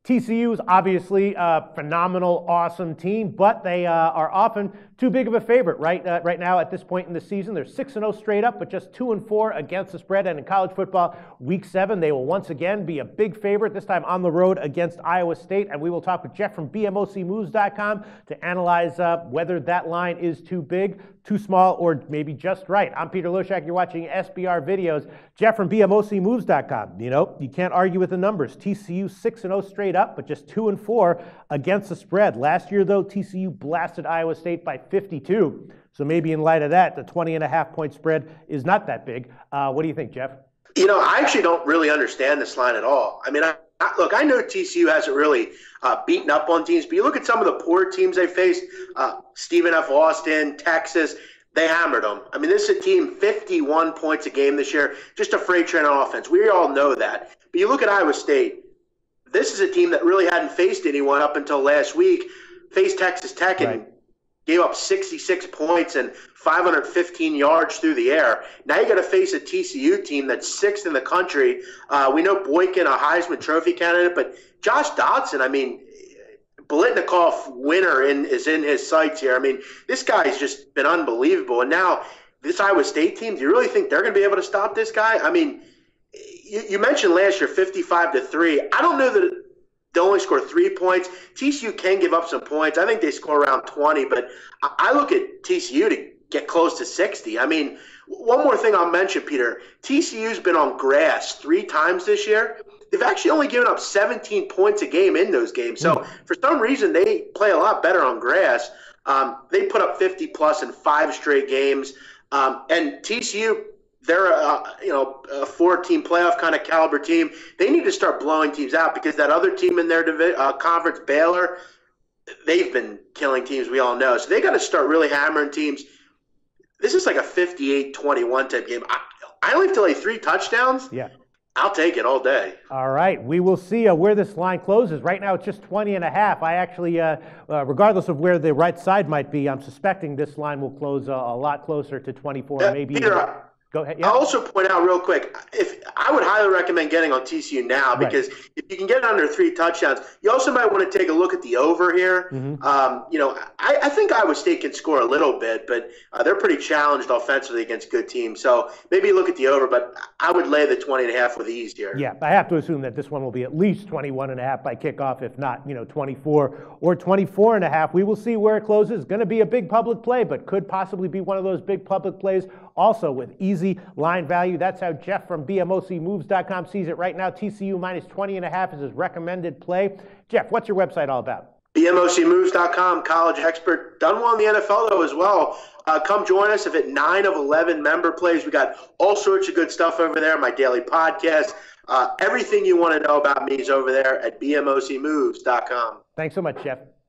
TCU is obviously a phenomenal, awesome team, but they are often too big of a favorite, right? Right now, at this point in the season, they're 6-0 straight up, but just 2-4 against the spread. And in college football, Week 7, they will once again be a big favorite, this time on the road against Iowa State. And we will talk with Jeff from BMOCMoves.com to analyze whether that line is too big, too small, or maybe just right. I'm Peter Loshak. You're watching SBR Videos. Jeff from BMOCMoves.com. You know, you can't argue with the numbers. TCU 6-0 straight up, but just 2-4 against the spread. Last year, though, TCU blasted Iowa State by 52. So maybe in light of that, the 20.5 point spread is not that big. What do you think, Jeff? You know, I actually don't really understand this line at all. I mean, look, I know TCU hasn't really beaten up on teams, but you look at some of the poor teams they faced, Stephen F. Austin, Texas, they hammered them. I mean, this is a team 51 points a game this year, just a freight train on offense. We all know that. But you look at Iowa State, this is a team that really hadn't faced anyone up until last week, faced Texas Tech and gave up 66 points and 515 yards through the air. Now you got to face a TCU team that's sixth in the country. We know Boykin, a Heisman Trophy candidate, but Josh Dotson, I mean, Biletnikoff winner is in his sights here. I mean, this guy's just been unbelievable. And now this Iowa State team, do you really think they're going to be able to stop this guy? I mean, you mentioned last year 55-3. I don't know that they'll only score 3 points. TCU can give up some points. I think they score around 20, but I look at TCU to get close to 60. I mean, one more thing I'll mention, Peter. TCU's been on grass 3 times this year. They've actually only given up 17 points a game in those games. So for some reason, they play a lot better on grass. They put up 50-plus in 5 straight games. And TCU, they're a 4-team playoff kind of caliber team. They need to start blowing teams out because that other team in their conference, Baylor, they've been killing teams, we all know. So they got to start really hammering teams. This is like a 58-21 type game. I only have to lay 3 touchdowns. Yeah. I'll take it all day. All right. We will see where this line closes. Right now, it's just 20.5. I actually, regardless of where the right side might be, I'm suspecting this line will close a lot closer to 24, maybe. Peter, go ahead. Yeah. I'll also point out real quick, I would highly recommend getting on TCU now because if you can get under 3 touchdowns, you also might want to take a look at the over here. I think Iowa State can score a little bit, but they're pretty challenged offensively against good teams. So maybe look at the over, but I would lay the 20.5 with ease here. Yeah, I have to assume that this one will be at least 21.5 by kickoff, if not, 24 or 24.5. We will see where it closes. It's going to be a big public play, but could possibly be one of those big public plays also with easy line value. That's how Jeff from BMOCMoves.com sees it right now. TCU minus 20.5 is his recommended play. Jeff, what's your website all about? BMOCMoves.com, college expert. Done well in the NFL, though, as well. Come join us. If at 9 of 11 member plays, we got all sorts of good stuff over there. My daily podcast. Everything you want to know about me is over there at BMOCMoves.com. Thanks so much, Jeff.